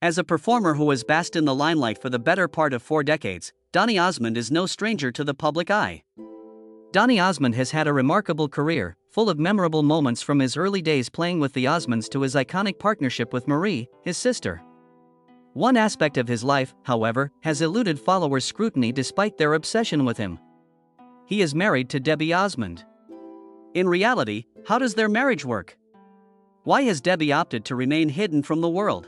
As a performer who has basked in the limelight for the better part of 4 decades, Donny Osmond is no stranger to the public eye. Donny Osmond has had a remarkable career, full of memorable moments from his early days playing with the Osmonds to his iconic partnership with Marie, his sister. One aspect of his life, however, has eluded followers' scrutiny despite their obsession with him. He is married to Debbie Osmond. In reality, how does their marriage work? Why has Debbie opted to remain hidden from the world?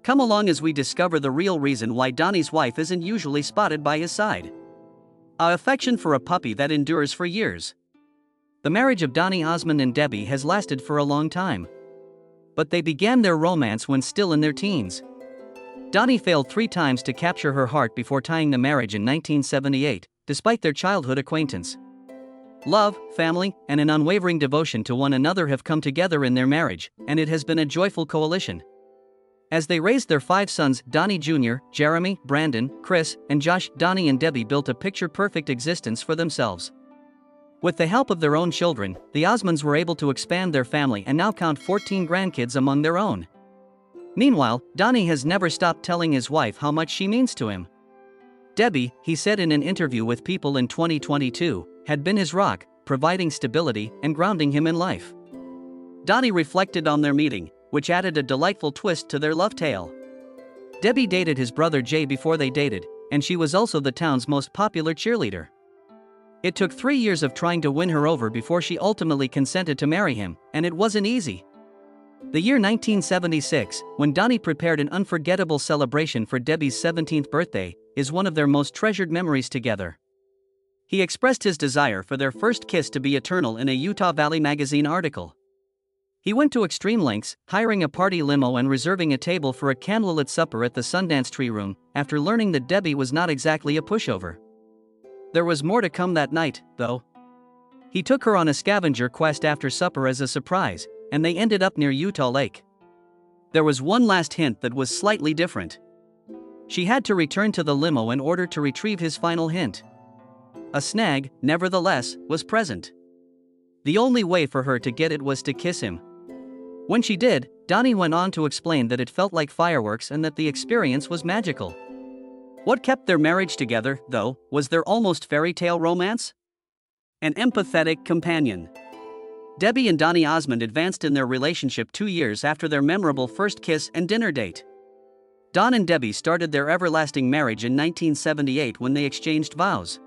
Come along as we discover the real reason why Donny's wife isn't usually spotted by his side. An affection for a puppy that endures for years. The marriage of Donny Osmond and Debbie has lasted for a long time. But they began their romance when still in their teens. Donny failed 3 times to capture her heart before tying the marriage in 1978, despite their childhood acquaintance. Love, family, and an unwavering devotion to one another have come together in their marriage, and it has been a joyful coalition. As they raised their 5 sons, Donny Jr., Jeremy, Brandon, Chris, and Josh, Donny and Debbie built a picture-perfect existence for themselves. With the help of their own children, the Osmonds were able to expand their family and now count 14 grandkids among their own. Meanwhile, Donny has never stopped telling his wife how much she means to him. Debbie, he said in an interview with People in 2022, had been his rock, providing stability and grounding him in life. Donny reflected on their meeting, which added a delightful twist to their love tale. Debbie dated his brother Jay before they dated, and she was also the town's most popular cheerleader. It took 3 years of trying to win her over before she ultimately consented to marry him, and it wasn't easy. The year 1976, when Donny prepared an unforgettable celebration for Debbie's 17th birthday, is one of their most treasured memories together. He expressed his desire for their first kiss to be eternal in a Utah Valley magazine article. He went to extreme lengths, hiring a party limo and reserving a table for a candlelit supper at the Sundance Tree Room, after learning that Debbie was not exactly a pushover. There was more to come that night, though. He took her on a scavenger quest after supper as a surprise, and they ended up near Utah Lake. There was one last hint that was slightly different. She had to return to the limo in order to retrieve his final hint. A snag, nevertheless, was present. The only way for her to get it was to kiss him. When she did, Donny went on to explain that it felt like fireworks and that the experience was magical. What kept their marriage together, though, was their almost fairy tale romance? An empathetic companion. Debbie and Donny Osmond advanced in their relationship 2 years after their memorable first kiss and dinner date. Don and Debbie started their everlasting marriage in 1978 when they exchanged vows.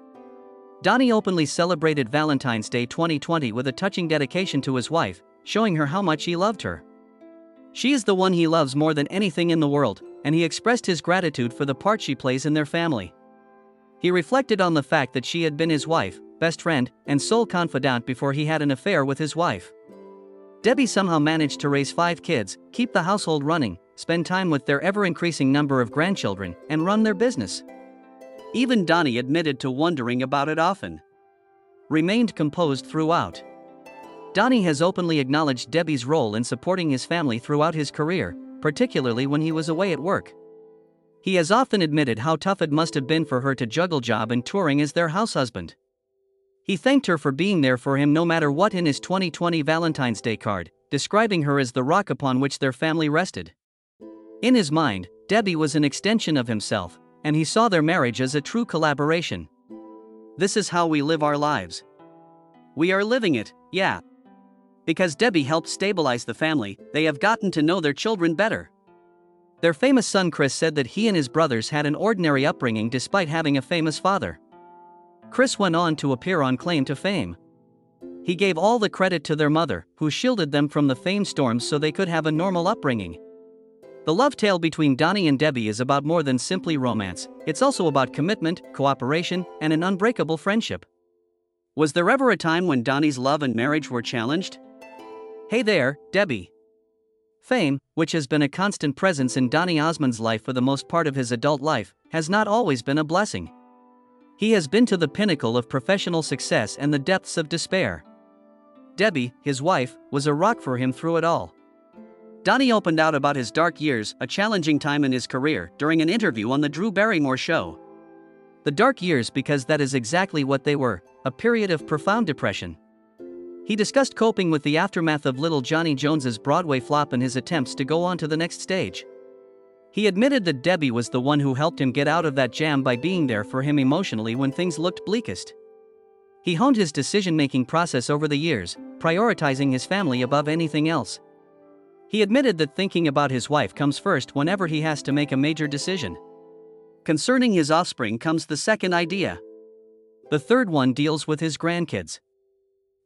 Donny openly celebrated Valentine's Day 2020 with a touching dedication to his wife, showing her how much he loved her. She is the one he loves more than anything in the world, and he expressed his gratitude for the part she plays in their family. He reflected on the fact that she had been his wife, best friend, and sole confidant before he had an affair with his wife. Debbie somehow managed to raise 5 kids, keep the household running, spend time with their ever-increasing number of grandchildren, and run their business. Even Donny admitted to wondering about it often. Remained composed throughout. Donny has openly acknowledged Debbie's role in supporting his family throughout his career, particularly when he was away at work. He has often admitted how tough it must have been for her to juggle job and touring as their house husband. He thanked her for being there for him no matter what in his 2020 Valentine's Day card, describing her as the rock upon which their family rested. In his mind, Debbie was an extension of himself, and he saw their marriage as a true collaboration. This is how we live our lives. We are living it, yeah. Because Debbie helped stabilize the family, they have gotten to know their children better. Their famous son Chris said that he and his brothers had an ordinary upbringing despite having a famous father. Chris went on to appear on Claim to Fame. He gave all the credit to their mother, who shielded them from the fame storms so they could have a normal upbringing. The love tale between Donny and Debbie is about more than simply romance, it's also about commitment, cooperation, and an unbreakable friendship. Was there ever a time when Donny's love and marriage were challenged? Hey there, Debbie. Fame, which has been a constant presence in Donny Osmond's life for the most part of his adult life, has not always been a blessing. He has been to the pinnacle of professional success and the depths of despair. Debbie, his wife, was a rock for him through it all. Donny opened out about his dark years, a challenging time in his career, during an interview on The Drew Barrymore Show. The dark years because that is exactly what they were, a period of profound depression. He discussed coping with the aftermath of Little Johnny Jones's Broadway flop and his attempts to go on to the next stage. He admitted that Debbie was the one who helped him get out of that jam by being there for him emotionally when things looked bleakest. He honed his decision-making process over the years, prioritizing his family above anything else. He admitted that thinking about his wife comes first whenever he has to make a major decision. Concerning his offspring comes the second idea. The third one deals with his grandkids.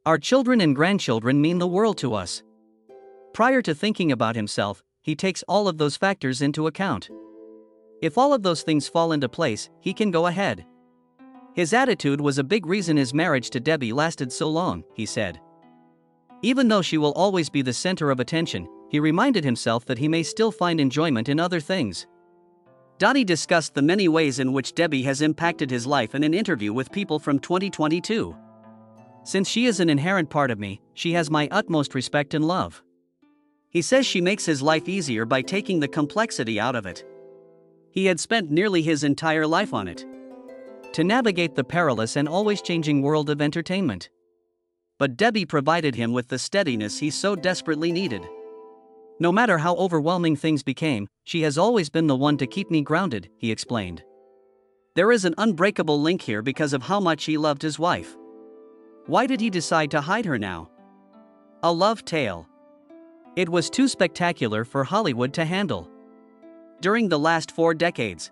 Our children and grandchildren mean the world to us. Prior to thinking about himself, he takes all of those factors into account. If all of those things fall into place, he can go ahead. His attitude was a big reason his marriage to Debbie lasted so long, he said. Even though she will always be the center of attention, he reminded himself that he may still find enjoyment in other things. Donny discussed the many ways in which Debbie has impacted his life in an interview with People from 2022. Since she is an inherent part of me, she has my utmost respect and love. He says she makes his life easier by taking the complexity out of it. He had spent nearly his entire life on it, to navigate the perilous and always changing world of entertainment. But Debbie provided him with the steadiness he so desperately needed. No matter how overwhelming things became, she has always been the one to keep me grounded, he explained. There is an unbreakable link here because of how much he loved his wife. Why did he decide to hide her now? A love tale. It was too spectacular for Hollywood to handle. During the last 4 decades,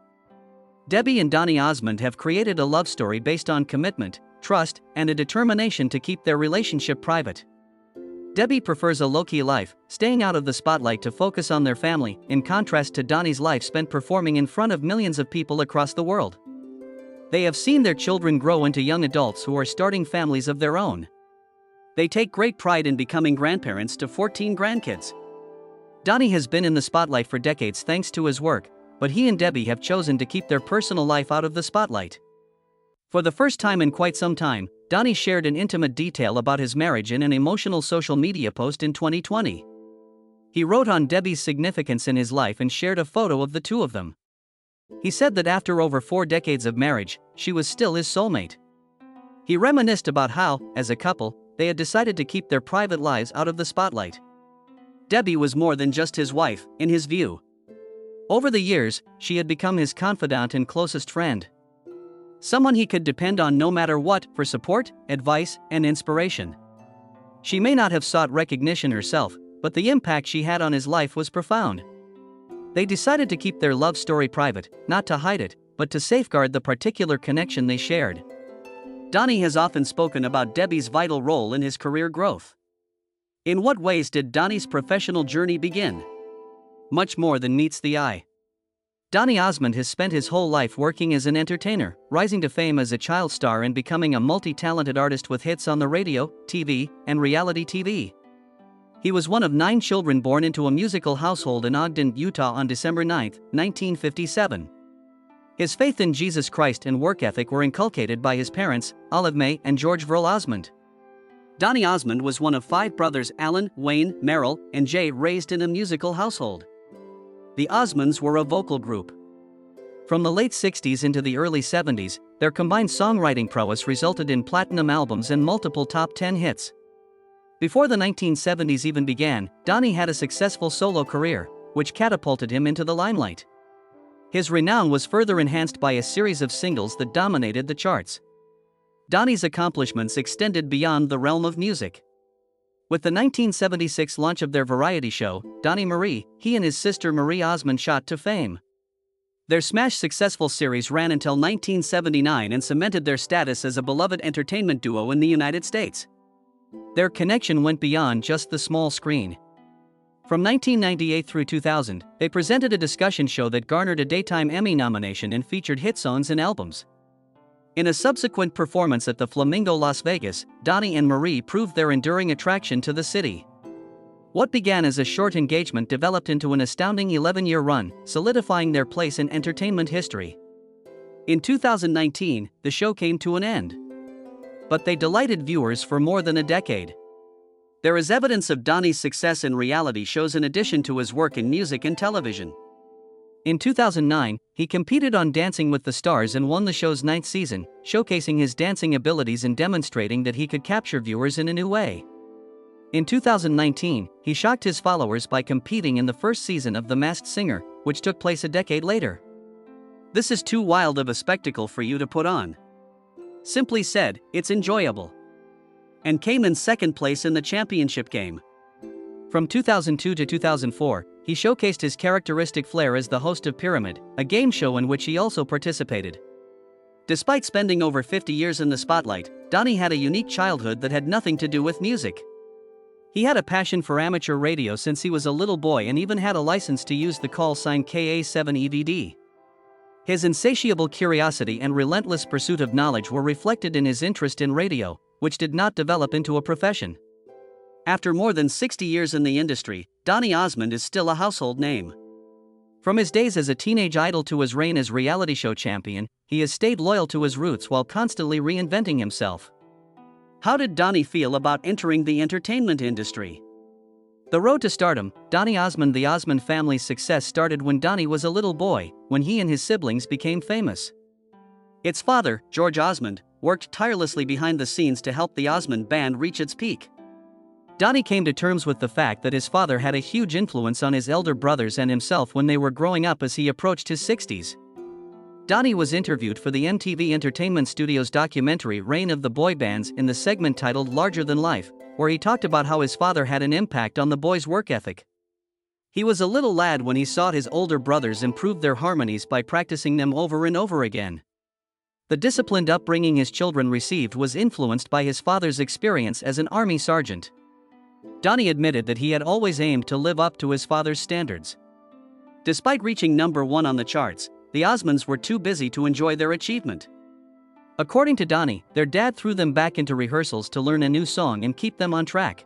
Debbie and Donny Osmond have created a love story based on commitment, trust, and a determination to keep their relationship private. Debbie prefers a low-key life, staying out of the spotlight to focus on their family, in contrast to Donny's life spent performing in front of millions of people across the world. They have seen their children grow into young adults who are starting families of their own. They take great pride in becoming grandparents to 14 grandkids. Donny has been in the spotlight for decades thanks to his work, but he and Debbie have chosen to keep their personal life out of the spotlight. For the first time in quite some time, Donny shared an intimate detail about his marriage in an emotional social media post in 2020. He wrote on Debbie's significance in his life and shared a photo of the two of them. He said that after over 4 decades of marriage, she was still his soulmate. He reminisced about how, as a couple, they had decided to keep their private lives out of the spotlight. Debbie was more than just his wife, in his view. Over the years, she had become his confidant and closest friend. Someone he could depend on no matter what for support, advice, and inspiration. She may not have sought recognition herself, but the impact she had on his life was profound. They decided to keep their love story private, not to hide it, but to safeguard the particular connection they shared. Donny has often spoken about Debbie's vital role in his career growth. In what ways did Donny's professional journey begin? Much more than meets the eye. Donny Osmond has spent his whole life working as an entertainer, rising to fame as a child star and becoming a multi-talented artist with hits on the radio, TV, and reality TV. He was one of 9 children born into a musical household in Ogden, Utah on December 9, 1957. His faith in Jesus Christ and work ethic were inculcated by his parents, Olive May and George Verl Osmond. Donny Osmond was one of 5 brothers Alan, Wayne, Merrill, and Jay raised in a musical household. The Osmonds were a vocal group. From the late 60s into the early 70s, their combined songwriting prowess resulted in platinum albums and multiple top 10 hits. Before the 1970s even began, Donny had a successful solo career, which catapulted him into the limelight. His renown was further enhanced by a series of singles that dominated the charts. Donny's accomplishments extended beyond the realm of music. With the 1976 launch of their variety show, Donny Marie, he and his sister Marie Osmond shot to fame. Their smash successful series ran until 1979 and cemented their status as a beloved entertainment duo in the United States. Their connection went beyond just the small screen. From 1998 through 2000, they presented a discussion show that garnered a Daytime Emmy nomination and featured hit songs and albums. In a subsequent performance at the Flamingo Las Vegas, Donny and Marie proved their enduring attraction to the city. What began as a short engagement developed into an astounding 11-year run, solidifying their place in entertainment history. In 2019, the show came to an end. But they delighted viewers for more than a decade. There is evidence of Donny's success in reality shows in addition to his work in music and television. In 2009, he competed on Dancing with the Stars and won the show's 9th season, showcasing his dancing abilities and demonstrating that he could capture viewers in a new way. In 2019, he shocked his followers by competing in the first season of The Masked Singer, which took place a decade later. This is too wild of a spectacle for you to put on. Simply said, it's enjoyable. And came in second place in the championship game. From 2002 to 2004, he showcased his characteristic flair as the host of Pyramid, a game show in which he also participated. Despite spending over 50 years in the spotlight, Donny had a unique childhood that had nothing to do with music. He had a passion for amateur radio since he was a little boy and even had a license to use the call sign KA7EVD. His insatiable curiosity and relentless pursuit of knowledge were reflected in his interest in radio, which did not develop into a profession. After more than 60 years in the industry, Donny Osmond is still a household name. From his days as a teenage idol to his reign as reality show champion, he has stayed loyal to his roots while constantly reinventing himself. How did Donny feel about entering the entertainment industry? The road to stardom. Donny Osmond. The Osmond family's success started when Donny was a little boy, when he and his siblings became famous. Its father, George Osmond, worked tirelessly behind the scenes to help the Osmond band reach its peak. Donny came to terms with the fact that his father had a huge influence on his elder brothers and himself when they were growing up as he approached his 60s. Donny was interviewed for the MTV Entertainment Studios documentary Reign of the Boy Bands in the segment titled Larger Than Life, where he talked about how his father had an impact on the boys' work ethic. He was a little lad when he saw his older brothers improve their harmonies by practicing them over and over again. The disciplined upbringing his children received was influenced by his father's experience as an army sergeant. Donny admitted that he had always aimed to live up to his father's standards. Despite reaching #1 on the charts, the Osmonds were too busy to enjoy their achievement. According to Donny, their dad threw them back into rehearsals to learn a new song and keep them on track.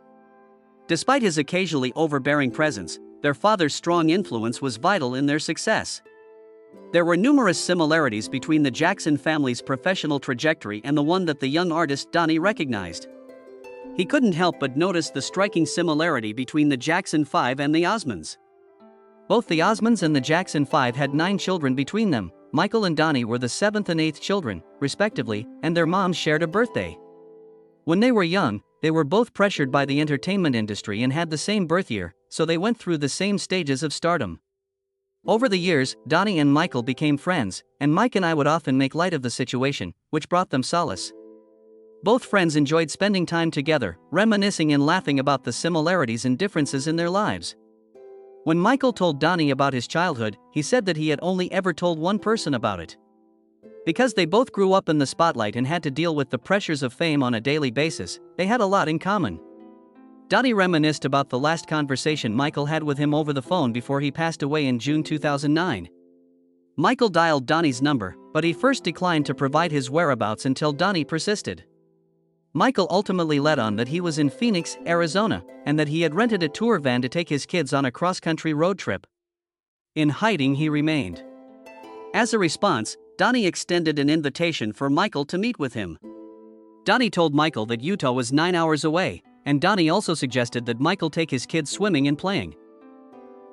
Despite his occasionally overbearing presence, their father's strong influence was vital in their success. There were numerous similarities between the Jackson family's professional trajectory and the one that the young artist Donny recognized. He couldn't help but notice the striking similarity between the Jackson 5 and the Osmonds. Both the Osmonds and the Jackson 5 had 9 children between them. Michael and Donny were the 7th and 8th children, respectively, and their moms shared a birthday. When they were young, they were both pressured by the entertainment industry and had the same birth year, so they went through the same stages of stardom. Over the years, Donny and Michael became friends, and Mike and I would often make light of the situation, which brought them solace. Both friends enjoyed spending time together, reminiscing and laughing about the similarities and differences in their lives. When Michael told Donny about his childhood, he said that he had only ever told one person about it. Because they both grew up in the spotlight and had to deal with the pressures of fame on a daily basis, they had a lot in common. Donny reminisced about the last conversation Michael had with him over the phone before he passed away in June 2009. Michael dialed Donny's number, but he first declined to provide his whereabouts until Donny persisted. Michael ultimately let on that he was in Phoenix, Arizona, and that he had rented a tour van to take his kids on a cross-country road trip. In hiding he remained. As a response, Donny extended an invitation for Michael to meet with him. Donny told Michael that Utah was 9 hours away, and Donny also suggested that Michael take his kids swimming and playing.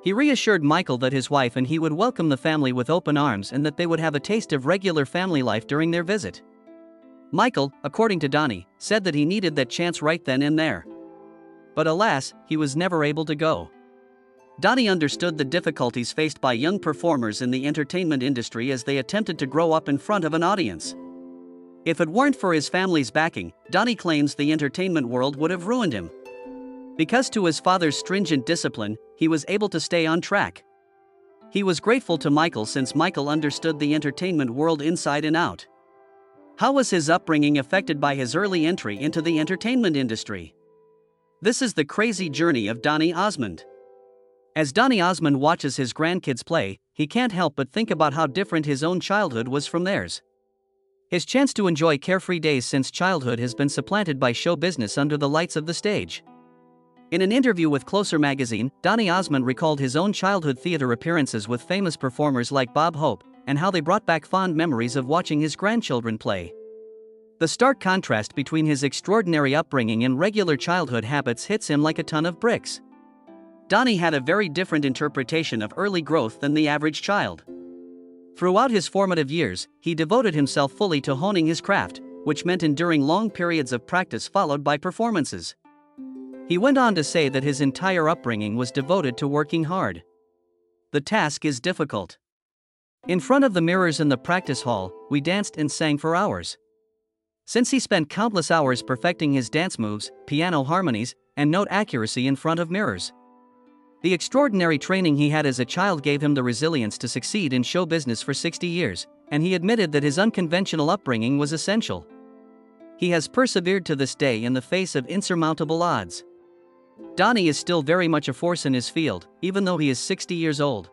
He reassured Michael that his wife and he would welcome the family with open arms and that they would have a taste of regular family life during their visit. Michael, according to Donny, said that he needed that chance right then and there. But alas, he was never able to go. Donny understood the difficulties faced by young performers in the entertainment industry as they attempted to grow up in front of an audience. If it weren't for his family's backing, Donny claims the entertainment world would have ruined him. Because to his father's stringent discipline, he was able to stay on track. He was grateful to Michael since Michael understood the entertainment world inside and out. How was his upbringing affected by his early entry into the entertainment industry? This is the crazy journey of Donny Osmond. As Donny Osmond watches his grandkids play, he can't help but think about how different his own childhood was from theirs. His chance to enjoy carefree days since childhood has been supplanted by show business under the lights of the stage. In an interview with Closer magazine, Donny Osmond recalled his own childhood theater appearances with famous performers like Bob Hope, and how they brought back fond memories of watching his grandchildren play. The stark contrast between his extraordinary upbringing and regular childhood habits hits him like a ton of bricks. Donny had a very different interpretation of early growth than the average child. Throughout his formative years, he devoted himself fully to honing his craft, which meant enduring long periods of practice followed by performances. He went on to say that his entire upbringing was devoted to working hard. The task is difficult. In front of the mirrors in the practice hall, we danced and sang for hours. Since he spent countless hours perfecting his dance moves, piano harmonies, and note accuracy in front of mirrors. The extraordinary training he had as a child gave him the resilience to succeed in show business for 60 years, and he admitted that his unconventional upbringing was essential. He has persevered to this day in the face of insurmountable odds. Donny is still very much a force in his field, even though he is 60 years old.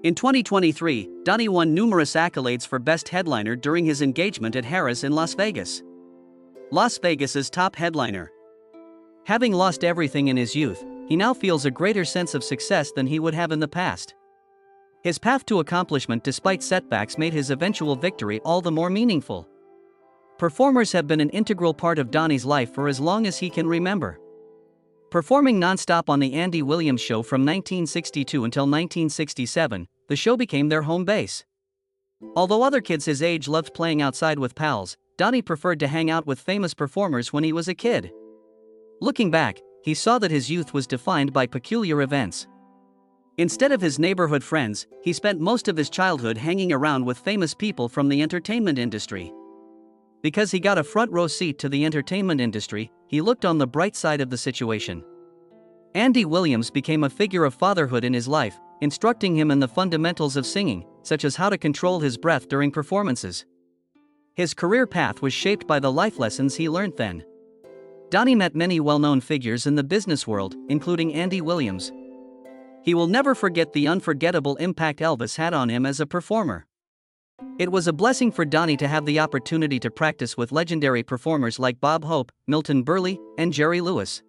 In 2023, Donny won numerous accolades for Best Headliner during his engagement at Harrah's in Las Vegas. Las Vegas's top headliner. Having lost everything in his youth, he now feels a greater sense of success than he would have in the past. His path to accomplishment despite setbacks made his eventual victory all the more meaningful. Performers have been an integral part of Donny's life for as long as he can remember. Performing non-stop on the Andy Williams Show from 1962 until 1967, the show became their home base. Although other kids his age loved playing outside with pals, Donny preferred to hang out with famous performers when he was a kid. Looking back, he saw that his youth was defined by peculiar events. Instead of his neighborhood friends, he spent most of his childhood hanging around with famous people from the entertainment industry. Because he got a front row seat to the entertainment industry, he looked on the bright side of the situation. Andy Williams became a figure of fatherhood in his life, instructing him in the fundamentals of singing, such as how to control his breath during performances. His career path was shaped by the life lessons he learned then. Donny met many well-known figures in the business world, including Andy Williams. He will never forget the unforgettable impact Elvis had on him as a performer. It was a blessing for Donny to have the opportunity to practice with legendary performers like Bob Hope, Milton Berle, and Jerry Lewis.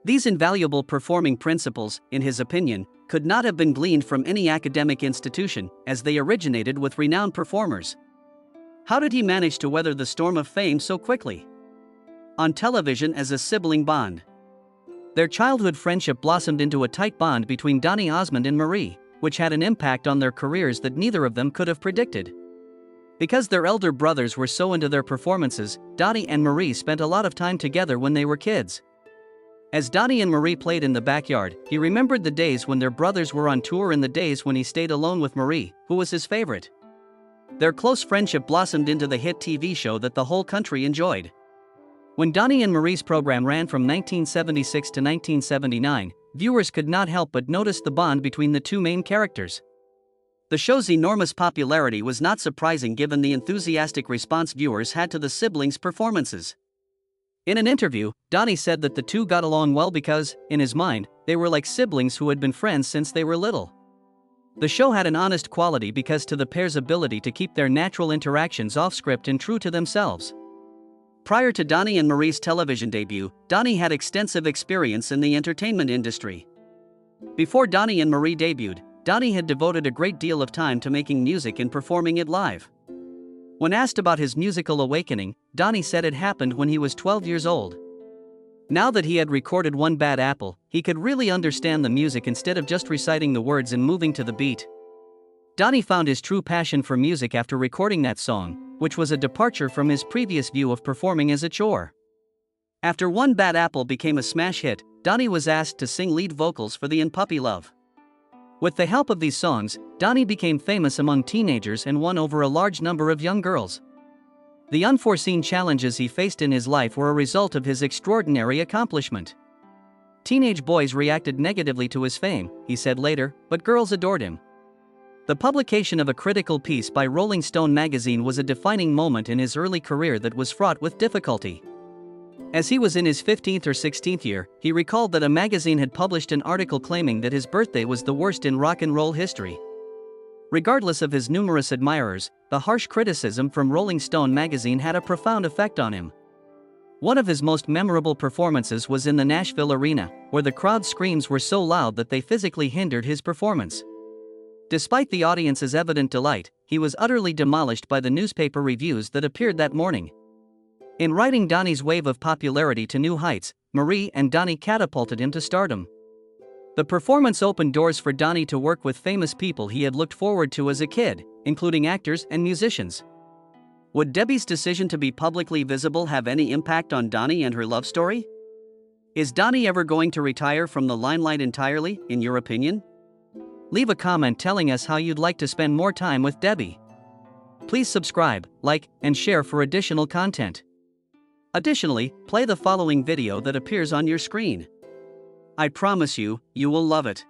These invaluable performing principles, in his opinion, could not have been gleaned from any academic institution, as they originated with renowned performers. How did he manage to weather the storm of fame so quickly? On television as a sibling bond. Their childhood friendship blossomed into a tight bond between Donny Osmond and Marie, which had an impact on their careers that neither of them could have predicted. Because their elder brothers were so into their performances, Donny and Marie spent a lot of time together when they were kids. As Donny and Marie played in the backyard, he remembered the days when their brothers were on tour and the days when he stayed alone with Marie, who was his favorite. Their close friendship blossomed into the hit TV show that the whole country enjoyed. When Donny and Marie's program ran from 1976 to 1979, viewers could not help but notice the bond between the two main characters. The show's enormous popularity was not surprising given the enthusiastic response viewers had to the siblings' performances. In an interview, Donny said that the two got along well because, in his mind, they were like siblings who had been friends since they were little. The show had an honest quality because to the pair's ability to keep their natural interactions off-script and true to themselves. Prior to Donny and Marie's television debut, Donny had extensive experience in the entertainment industry. Before Donny and Marie debuted, Donny had devoted a great deal of time to making music and performing it live. When asked about his musical awakening, Donny said it happened when he was 12 years old. Now that he had recorded One Bad Apple, he could really understand the music instead of just reciting the words and moving to the beat. Donny found his true passion for music after recording that song, which was a departure from his previous view of performing as a chore. After One Bad Apple became a smash hit, Donny was asked to sing lead vocals for the In Puppy Love. With the help of these songs, Donny became famous among teenagers and won over a large number of young girls. The unforeseen challenges he faced in his life were a result of his extraordinary accomplishment. Teenage boys reacted negatively to his fame, he said later, but girls adored him. The publication of a critical piece by Rolling Stone magazine was a defining moment in his early career that was fraught with difficulty. As he was in his 15th or 16th year, he recalled that a magazine had published an article claiming that his birthday was the worst in rock and roll history. Regardless of his numerous admirers, the harsh criticism from Rolling Stone magazine had a profound effect on him. One of his most memorable performances was in the Nashville arena, where the crowd's screams were so loud that they physically hindered his performance. Despite the audience's evident delight, he was utterly demolished by the newspaper reviews that appeared that morning. In riding Donny's wave of popularity to new heights, Marie and Donny catapulted him to stardom. The performance opened doors for Donny to work with famous people he had looked forward to as a kid, including actors and musicians. Would Debbie's decision to be publicly visible have any impact on Donny and her love story? Is Donny ever going to retire from the limelight entirely, in your opinion? Leave a comment telling us how you'd like to spend more time with Debbie. Please subscribe, like, and share for additional content. Additionally, play the following video that appears on your screen. I promise you, you will love it.